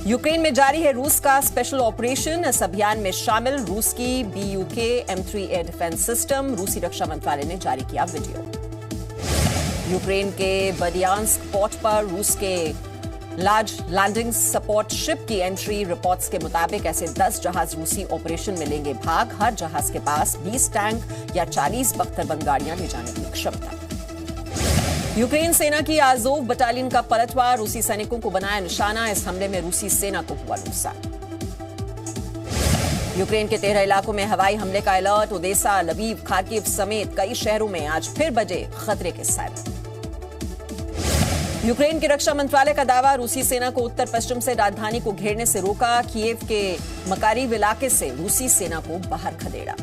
Ukraine में जारी है रूस का स्पेशल ऑपरेशन। इस अभियान में शामिल रूस की BUK M3 air defence system. रूसी रक्षा मंत्रालय ने जारी किया वीडियो। यूक्रेन के बर्डियांस्क पोर्ट पर रूस के लार्ज लैंडिंग सपोर्ट शिप की एंट्री। रिपोर्ट्स के मुताबिक ऐसे 10 जहाज रूसी ऑपरेशन में लेंगे भाग। हर जहाज के पास 20 टैंक या 40 बख्तरबंद गाड़ियां ले जाने की क्षमता। यूक्रेन सेना की आज़ोव बटालियन का पलटवार। रूसी सैनिकों को बनाया निशाना। इस हमले में रूसी सेना को हुआ नुकसान। यूक्रेन के 13 इलाकों में हवाई हमले का अलर्ट। ओदेसा, लवीव, खार्किव समेत कई शहरों में आज फिर बजे खतरे के सायरन। यूक्रेन के रक्षा मंत्रालय का दावा, रूसी सेना को उत्तर पश्चिम से राजधानी को घेरने से रोका। कीव के मकारीव इलाके से रूसी सेना को बाहर खदेड़ा।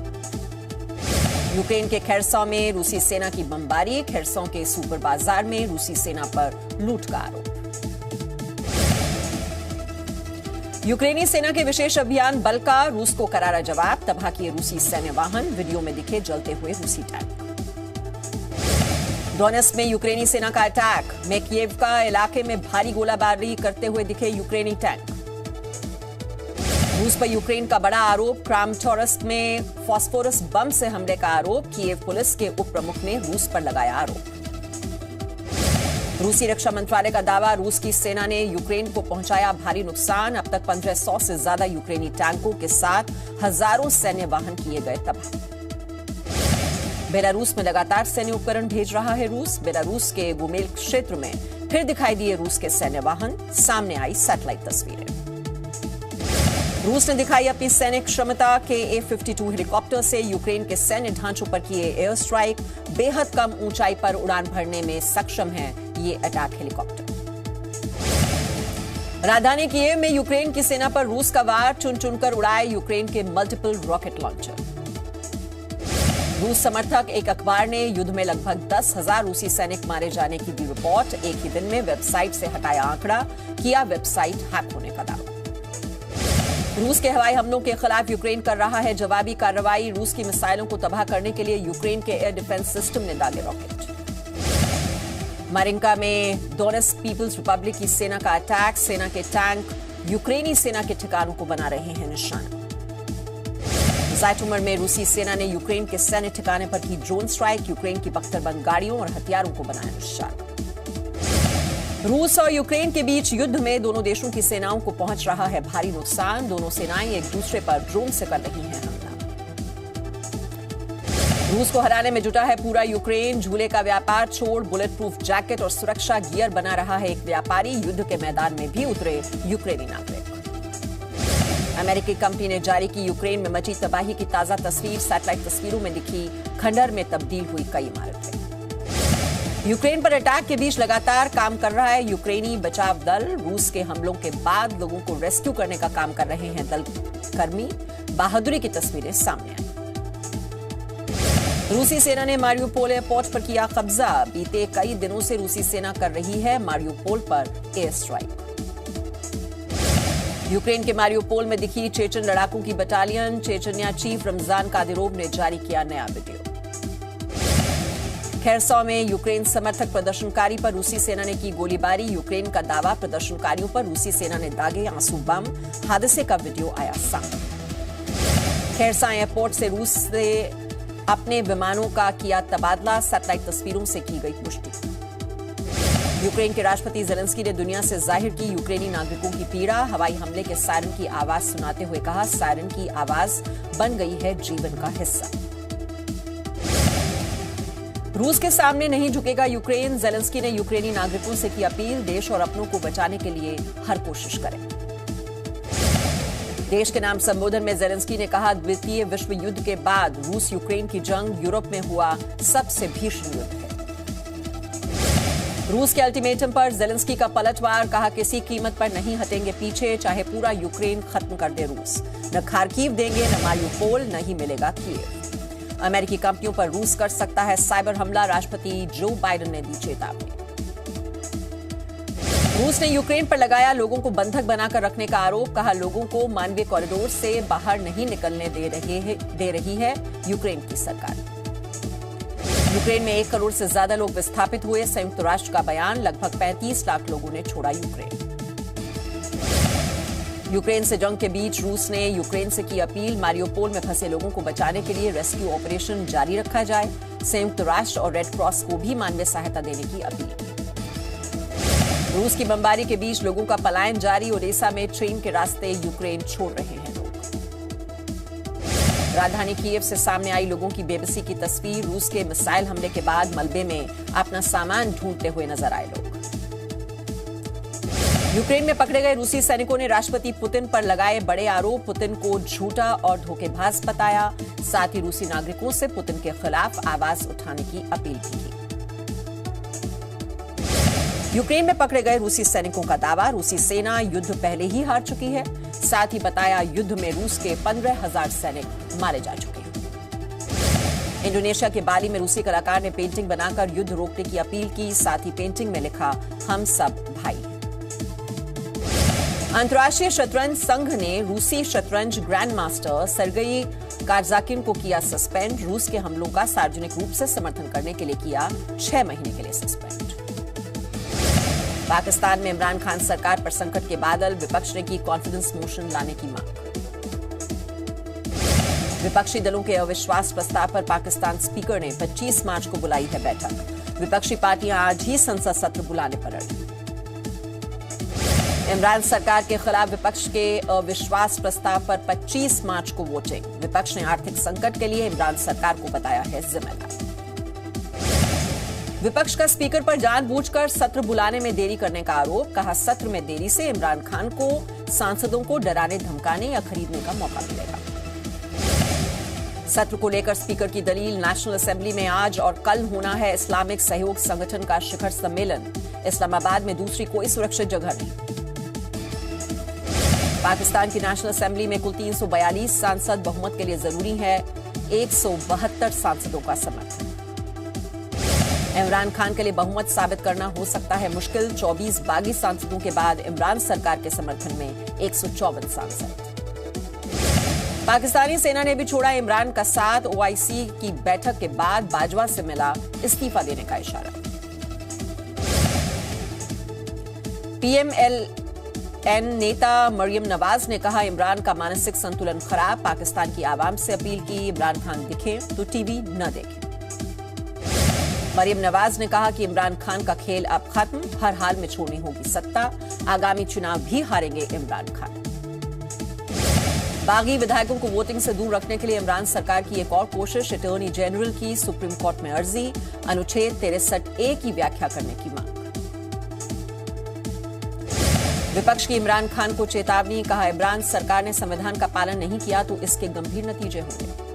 यूक्रेन के खेरसों में रूसी सेना की बमबारी। खेरसों के सुपर बाजार में रूसी सेना पर लूट का आरोप। यूक्रेनी सेना के विशेष अभियान बल का रूस को करारा जवाब। तबाह किए रूसी सैन्य वाहन। वीडियो में दिखे जलते हुए रूसी टैंक। डोनेट्स्क में यूक्रेनी सेना का अटैक। मेकिएवका इलाके में भारी गोलाबारी करते हुए दिखे यूक्रेनी टैंक। रूस पर यूक्रेन का बड़ा आरोप। क्रामाटोर्स्क में फास्फोरस बम से हमले का आरोप। कीव पुलिस के उप प्रमुख ने रूस पर लगाया आरोप। रूसी रक्षा मंत्रालय का दावा, रूस की सेना ने यूक्रेन को पहुंचाया भारी नुकसान। अब तक 1500 से ज्यादा यूक्रेनी टैंकों के साथ हजारों सैन्य वाहन किए गए तबाह। बेलारूस में लगातार सैन्य उपकरण भेज रहा है रूस। बेलारूस के गुमेल क्षेत्र में फिर दिखाई दिए रूस के सैन्य वाहन। सामने आई सैटेलाइट तस्वीरें। रूस ने दिखाई अपनी सैन्य क्षमता के A-52 हेलीकॉप्टर से यूक्रेन के सैन्य ढांचों पर किए एयर स्ट्राइक। बेहद कम ऊंचाई पर उड़ान भरने में सक्षम है ये अटैक हेलीकॉप्टर। राजधानी कीव में यूक्रेन की सेना पर रूस का वार। चुन चुनकर उड़ाए यूक्रेन के मल्टीपल रॉकेट लॉन्चर। रूस समर्थक एक अखबार ने युद्ध में लगभग 10,000 रूसी सैनिक मारे जाने की दी रिपोर्ट। एक ही दिन में वेबसाइट से हटाया आंकड़ा। किया वेबसाइट हैक होने का दावा। रूस के हवाई हमलों के खिलाफ यूक्रेन कर रहा है जवाबी कार्रवाई। रूस की मिसाइलों को तबाह करने के लिए यूक्रेन के एयर डिफेंस सिस्टम ने दागे रॉकेट। मारिंका में डोनेट्स्क पीपल्स रिपब्लिक की सेना का अटैक। सेना के टैंक यूक्रेनी सेना के ठिकानों को बना रहे हैं निशाना। ज़ाइटुमर में रूसी सेना ने यूक्रेन के सैन्य ठिकाने पर की ड्रोन स्ट्राइक। यूक्रेन की बख्तरबंद गाड़ियों और हथियारों को बनाया निशाना। रूस और यूक्रेन के बीच युद्ध में दोनों देशों की सेनाओं को पहुंच रहा है भारी नुकसान। दोनों सेनाएं एक दूसरे पर ड्रोन से कर रही हैं हमला। रूस को हराने में जुटा है पूरा यूक्रेन। झूले का व्यापार छोड़ बुलेट प्रूफ जैकेट और सुरक्षा गियर बना रहा है एक व्यापारी। युद्ध के मैदान में भी उतरे यूक्रेनी नागरिक। अमेरिकी कंपनी ने जारी की यूक्रेन में मची तबाही की ताजा तस्वीर। सैटेलाइट तस्वीरों में दिखी खंडहर में तब्दील हुई कई इमारतें। यूक्रेन पर अटैक के बीच लगातार काम कर रहा है यूक्रेनी बचाव दल। रूस के हमलों के बाद लोगों को रेस्क्यू करने का काम कर रहे हैं दल कर्मी। बहादुरी की तस्वीरें सामने आई। रूसी सेना ने मारियोपोल एयरपोर्ट पर किया कब्जा। बीते कई दिनों से रूसी सेना कर रही है मारियोपोल पर एयर स्ट्राइक। यूक्रेन के मारियोपोल में दिखी चेचन लड़ाकों की battalion. Chechnya chief Ramzan Kadyrov ने जारी किया नया वीडियो। खेरसों में यूक्रेन समर्थक प्रदर्शनकारी पर रूसी सेना ने की गोलीबारी। यूक्रेन का दावा, प्रदर्शनकारियों पर रूसी सेना ने दागे आंसू बम। हादसे का वीडियो आया सामने। खेरसा एयरपोर्ट से रूस से अपने विमानों का किया तबादला। सैटेलाइट तस्वीरों से की गई पुष्टि। यूक्रेन के राष्ट्रपति ज़ेलेंस्की ने दुनिया से जाहिर की यूक्रेनी नागरिकों की पीड़ा। हवाई हमले के सायरन की आवाज सुनाते हुए कहा, सायरन की आवाज बन गई है जीवन का हिस्सा। रूस के सामने नहीं झुकेगा यूक्रेन। ज़ेलेंस्की ने यूक्रेनी नागरिकों से की अपील, देश और अपनों को बचाने के लिए हर कोशिश करें। देश के नाम संबोधन में ज़ेलेंस्की ने कहा, द्वितीय विश्व युद्ध के बाद रूस यूक्रेन की जंग यूरोप में हुआ सबसे भीषण युद्ध है। रूस के अल्टीमेटम पर ज़ेलेंस्की का पलटवार। कहा, किसी कीमत पर नहीं हटेंगे पीछे, चाहे पूरा यूक्रेन खत्म कर दे रूस। न खार्किव देंगे, न मारियोपोल, न ही मिलेगा कीव। अमेरिकी कंपनियों पर रूस कर सकता है साइबर हमला। राष्ट्रपति जो बाइडेन ने दी चेतावनी। रूस ने यूक्रेन पर लगाया लोगों को बंधक बनाकर रखने का आरोप। कहा, लोगों को मानवीय कॉरिडोर से बाहर नहीं निकलने दे रही है यूक्रेन की सरकार। यूक्रेन में 1 करोड़ से ज्यादा लोग विस्थापित हुए। संयुक्त राष्ट्र का बयान, लगभग 35 लाख लोगों ने छोड़ा यूक्रेन। यूक्रेन से जंग के बीच रूस ने यूक्रेन से की अपील, मारियोपोल में फंसे लोगों को बचाने के लिए रेस्क्यू ऑपरेशन जारी रखा जाए। संयुक्त राष्ट्र और रेड क्रॉस को भी मानवीय सहायता देने की अपील। रूस की बमबारी के बीच लोगों का पलायन जारी, ओडेसा में ट्रेन के रास्ते यूक्रेन छोड़ रहे हैं लोग। राजधानी कीव से सामने आई लोगों की बेबसी की तस्वीर, रूस के मिसाइल हमले के बाद मलबे में अपना सामान ढूंढते हुए नजर आए लोग। यूक्रेन में पकड़े गए रूसी सैनिकों ने राष्ट्रपति पुतिन पर लगाए बड़े आरोप, पुतिन को झूठा और धोखेबाज बताया। साथ ही रूसी नागरिकों से पुतिन के खिलाफ आवाज उठाने की अपील की। यूक्रेन में पकड़े गए रूसी सैनिकों का दावा, रूसी सेना युद्ध पहले ही हार चुकी है। साथ ही बताया युद्ध में रूस के 15,000 सैनिक मारे जा चुके हैं। इंडोनेशिया के बाली में रूसी कलाकार ने पेंटिंग बनाकर युद्ध रोकने की अपील की। साथ ही पेंटिंग में लिखा, हम सब भाई हैं। अंतर्राष्ट्रीय शतरंज संघ ने रूसी शतरंज ग्रैंड मास्टर सर्गेई कारजाकिन को किया सस्पेंड। रूस के हमलों का सार्वजनिक रूप से समर्थन करने के लिए किया 6 महीने के लिए सस्पेंड। पाकिस्तान में इमरान खान सरकार पर संकट के बादल, विपक्ष ने की कॉन्फिडेंस मोशन लाने की मांग। विपक्षी दलों के अविश्वास प्रस्ताव पर पाकिस्तान स्पीकर ने 25 मार्च को बुलाई है बैठक। विपक्षी पार्टियां आज ही संसद सत्र बुलाने पर अड़ी। इमरान सरकार के खिलाफ विपक्ष के अविश्वास प्रस्ताव पर 25 मार्च को वोटिंग। विपक्ष ने आर्थिक संकट के लिए इमरान सरकार को बताया है जिम्मेदार। विपक्ष का स्पीकर पर जानबूझकर सत्र बुलाने में देरी करने का आरोप, कहा सत्र में देरी से इमरान खान को सांसदों को डराने धमकाने या खरीदने का मौका मिलेगा। सत्र को लेकर स्पीकर की दलील, नेशनल असेंबली में आज और कल होना है इस्लामिक सहयोग संगठन का शिखर सम्मेलन। इस्लामाबाद में दूसरी कोई सुरक्षित जगह नहीं। पाकिस्तान की नेशनल असेंबली में कुल 342 सांसद, बहुमत के लिए जरूरी है 172 सांसदों का समर्थन। इमरान खान के लिए बहुमत साबित करना हो सकता है मुश्किल, 24 बागी सांसदों के बाद इमरान सरकार के समर्थन में 154 सांसद। पाकिस्तानी सेना ने भी छोड़ा इमरान का साथ, ओआईसी की बैठक के बाद बाजवा से मिला इस्तीफा देने का इशारा। पीएमएलएन नेता मरियम नवाज ने कहा इमरान का मानसिक संतुलन खराब, पाकिस्तान की आवाम से अपील की इमरान खान दिखे तो टीवी न देखें। मरियम नवाज ने कहा कि इमरान खान का खेल अब खत्म, हर हाल में छोड़नी होगी सत्ता, आगामी चुनाव भी हारेंगे इमरान खान। बागी विधायकों को वोटिंग से दूर रखने के लिए इमरान सरकार की एक और कोशिश, अटॉर्नी जनरल की सुप्रीम कोर्ट में अर्जी, अनुच्छेद 63A की व्याख्या करने की मांग। विपक्ष की इमरान खान को चेतावनी, कहा इमरान सरकार ने संविधान का पालन नहीं किया तो इसके गंभीर नतीजे होंगे।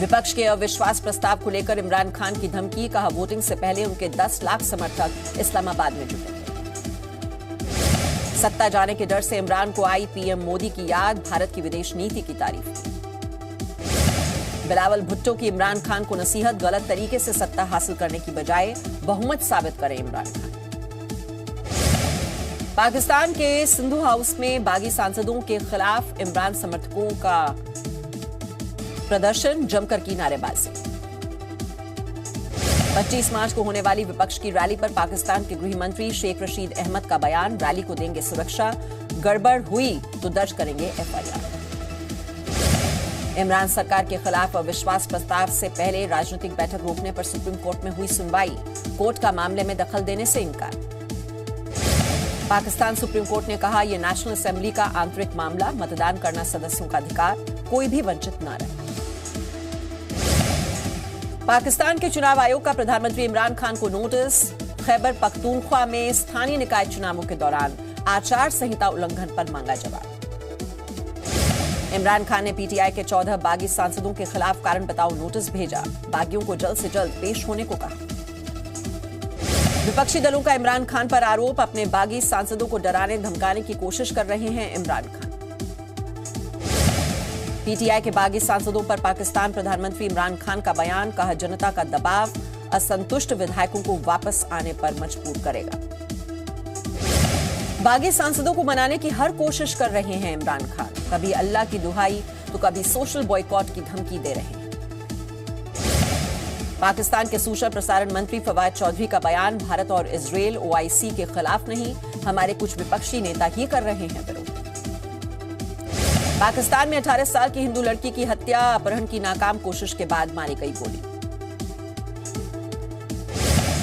विपक्ष के अविश्वास प्रस्ताव को लेकर इमरान खान की धमकी, कहा वोटिंग से पहले उनके 10 लाख समर्थक इस्लामाबाद में जुटे। सत्ता जाने के डर से इमरान को आई पीएम मोदी की याद, भारत की विदेश नीति की तारीफ। बिलावल भुट्टो की इमरान खान को नसीहत, गलत तरीके से सत्ता हासिल करने की बजाय बहुमत साबित करें इमरान खान। पाकिस्तान के सिंधु हाउस में बागी सांसदों के खिलाफ इमरान समर्थकों का प्रदर्शन, जमकर की नारेबाजी। 25 मार्च को होने वाली विपक्ष की रैली पर पाकिस्तान के गृह मंत्री शेख रशीद अहमद का बयान, रैली को देंगे सुरक्षा, गड़बड़ हुई तो दर्ज करेंगे एफआईआर। इमरान सरकार के खिलाफ अविश्वास प्रस्ताव से पहले राजनीतिक बैठक रोकने पर सुप्रीम कोर्ट में हुई सुनवाई, कोर्ट का मामले में दखल देने से इनकार। पाकिस्तान सुप्रीम कोर्ट ने कहा यह नेशनल असेंबली का आंतरिक मामला, मतदान करना सदस्यों का अधिकार, कोई भी वंचित न रहे। पाकिस्तान के चुनाव आयोग का प्रधानमंत्री इमरान खान को नोटिस, खैबर पख्तूनख्वा में स्थानीय निकाय चुनावों के दौरान आचार संहिता उल्लंघन पर मांगा जवाब। इमरान खान ने पीटीआई के 14 बागी सांसदों के खिलाफ कारण बताओ नोटिस भेजा, बागियों को जल्द से जल्द पेश होने को कहा। विपक्षी दलों का इमरान खान पर आरोप, अपने बागी सांसदों को डराने धमकाने की कोशिश कर रहे हैं इमरान खान। पीटीआई के बागी सांसदों पर पाकिस्तान प्रधानमंत्री इमरान खान का बयान, कहा जनता का दबाव असंतुष्ट विधायकों को वापस आने पर मजबूर करेगा। बागी सांसदों को मनाने की हर कोशिश कर रहे हैं इमरान खान, कभी अल्लाह की दुहाई तो कभी सोशल बॉयकॉट की धमकी दे रहे हैं। पाकिस्तान के सूचना प्रसारण मंत्री फवाद चौधरी का बयान, भारत और इजरायल ओआईसी के खिलाफ नहीं, हमारे कुछ विपक्षी नेता ही कर रहे हैं विरोध। पाकिस्तान में 18 साल की हिंदू लड़की की हत्या, अपहरण की नाकाम कोशिश के बाद मारी गई गोली।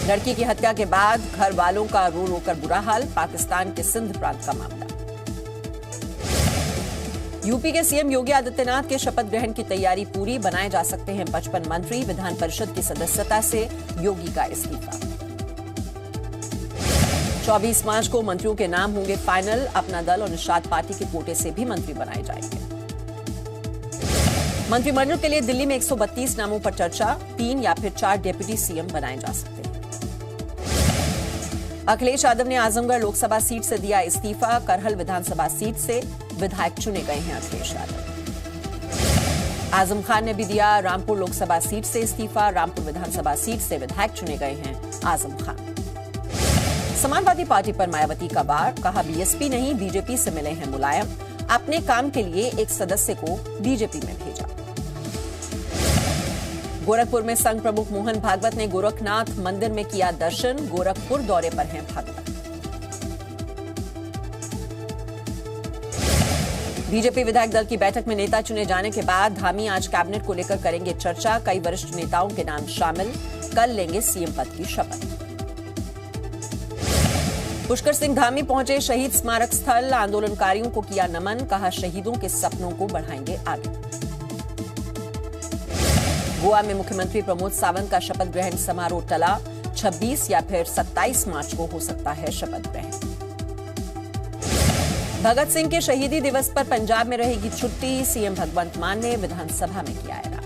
लड़की की हत्या के बाद घर वालों का रो रो कर बुरा हाल, पाकिस्तान के सिंध प्रांत का मामला। यूपी के सीएम योगी आदित्यनाथ के शपथ ग्रहण की तैयारी पूरी, बनाए जा सकते हैं 55 मंत्री, विधान परिषद की सदस्यता से योगी का इस्तीफा। 24 मार्च को मंत्रियों के नाम होंगे फाइनल, अपना दल और निषाद पार्टी के कोटे से भी मंत्री बनाए जाएंगे। मंत्रिमंडल के लिए दिल्ली में 132 नामों पर चर्चा, 3 या फिर 4 डिप्टी सीएम बनाए जा सकते हैं। अखिलेश यादव ने आजमगढ़ लोकसभा सीट से दिया इस्तीफा, करहल विधानसभा सीट से विधायक चुने गए हैं अखिलेश यादव। आजम खान ने भी दिया रामपुर लोकसभा सीट से इस्तीफा, रामपुर विधानसभा सीट से विधायक चुने गए हैं आजम खान। समाजवादी पार्टी पर मायावती का वार, कहा बीएसपी नहीं बीजेपी से मिले हैं मुलायम, अपने काम के लिए एक सदस्य को बीजेपी में भेजा। गोरखपुर में संघ प्रमुख मोहन भागवत ने गोरखनाथ मंदिर में किया दर्शन, गोरखपुर दौरे पर हैं भागवत। बीजेपी विधायक दल की बैठक में नेता चुने जाने के बाद धामी आज कैबिनेट को लेकर करेंगे चर्चा, कई वरिष्ठ नेताओं के नाम शामिल, कल लेंगे सीएम पद की शपथ। पुष्कर सिंह धामी पहुंचे शहीद स्मारक स्थल, आंदोलनकारियों को किया नमन, कहा शहीदों के सपनों को बढ़ाएंगे आगे। गोवा में मुख्यमंत्री प्रमोद सावंत का शपथ ग्रहण समारोह टला, 26 या फिर 27 मार्च को हो सकता है शपथ ग्रहण। भगत सिंह के शहीदी दिवस पर पंजाब में रहेगी छुट्टी, सीएम भगवंत मान ने विधानसभा में किया ऐलान।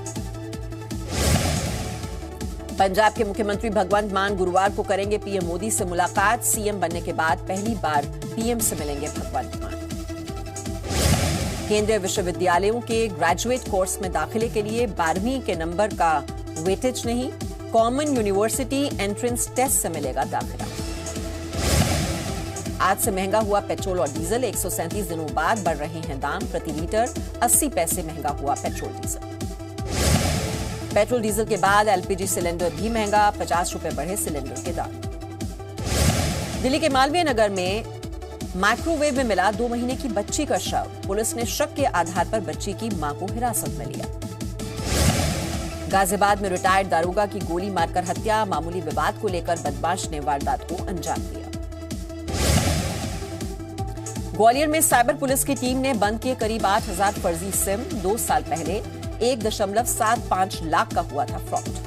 पंजाब के मुख्यमंत्री भगवंत मान गुरुवार को करेंगे पीएम मोदी से मुलाकात, सीएम बनने के बाद पहली बार पीएम से मिलेंगे भगवंत मान। केंद्रीय विश्वविद्यालयों के ग्रेजुएट कोर्स में दाखिले के लिए 12वीं के नंबर का वेटेज नहीं, कॉमन यूनिवर्सिटी एंट्रेंस टेस्ट से मिलेगा दाखिला। आज से महंगा हुआ पेट्रोल और डीजल, 137 दिनों बाद बढ़ रहे हैं दाम, प्रति लीटर 80 पैसे महंगा हुआ पेट्रोल डीजल। पेट्रोल डीजल के बाद एलपीजी सिलेंडर भी महंगा, 50 रुपए बढ़े सिलेंडर के दाम। दिल्ली के मालवीय नगर में माइक्रोवेव में मिला 2 महीने की बच्ची का शव, पुलिस ने शक के आधार पर बच्ची की मां को हिरासत में लिया। गाजियाबाद में रिटायर्ड दारोगा की गोली मारकर हत्या, मामूली विवाद को लेकर बदमाश ने वारदात को अंजाम दिया। ग्वालियर में साइबर पुलिस की टीम ने बंद किए करीब 8000 फर्जी सिम, 2 साल पहले 1.75 लाख का हुआ था फ्रॉड।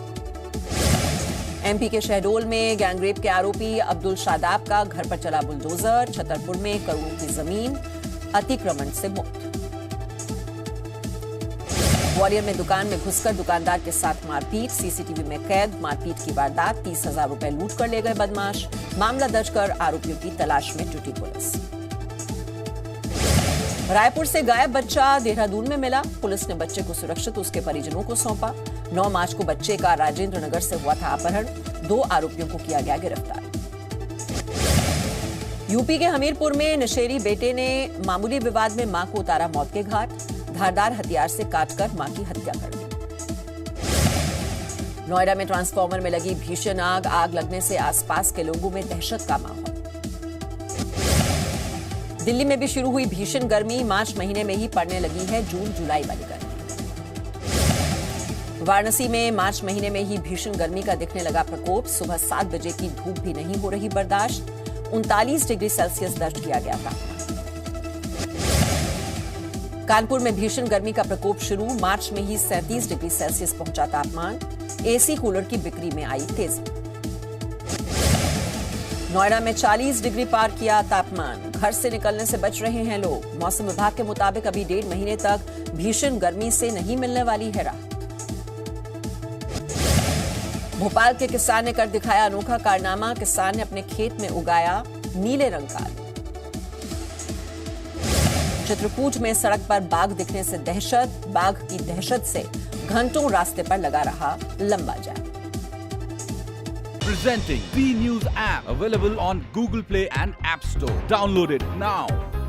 एमपी के शहडोल में गैंगरेप के आरोपी अब्दुल शादाब का घर पर चला बुलडोजर, छतरपुर में करोड़ों की जमीन अतिक्रमण से मुक्त। ग्वालियर में दुकान में घुसकर दुकानदार के साथ मारपीट, सीसीटीवी में कैद, मारपीट की वारदात, 30,000 रुपए लूट कर ले गए बदमाश, मामला दर्ज कर आरोपियों की तलाश में जुटी पुलिस। रायपुर से गायब बच्चा देहरादून में मिला, पुलिस ने बच्चे को सुरक्षित उसके परिजनों को सौंपा। 9 मार्च को बच्चे का राजेंद्र नगर से हुआ था अपहरण, 2 आरोपियों को किया गया गिरफ्तार। यूपी के हमीरपुर में नशेड़ी बेटे ने मामूली विवाद में मां को उतारा मौत के घाट, धारदार हथियार से काटकर मां की हत्या कर दी। नोएडा में ट्रांसफार्मर में लगी भीषण आग, आग लगने से आसपास के लोगों में दहशत का माहौल। दिल्ली में भी शुरू हुई भीषण गर्मी, मार्च महीने में ही पड़ने लगी है जून जुलाई वाली गर्मी। वाराणसी में मार्च महीने में ही भीषण गर्मी का दिखने लगा प्रकोप, सुबह 7 बजे की धूप भी नहीं हो रही बर्दाश्त, 39 डिग्री सेल्सियस दर्ज किया गया था। कानपुर में भीषण गर्मी का प्रकोप शुरू, मार्च में ही 37 डिग्री सेल्सियस पहुंचा तापमान, एसी कूलर की बिक्री में आई तेजी। नोएडा में 40 डिग्री पार किया तापमान, घर से निकलने से बच रहे हैं लोग। मौसम विभाग के मुताबिक अभी 1.5 महीने तक भीषण गर्मी से नहीं मिलने वाली है राहत। भोपाल के किसान ने कर दिखाया अनोखा कारनामा, किसान ने अपने खेत में उगाया नीले रंग का आलू। चित्रकूट में सड़क पर बाघ दिखने से दहशत, बाघ की दहशत से घंटों रास्ते पर लगा रहा लंबा जाम। Presenting B News app, available on Google Play and App Store. Download it now.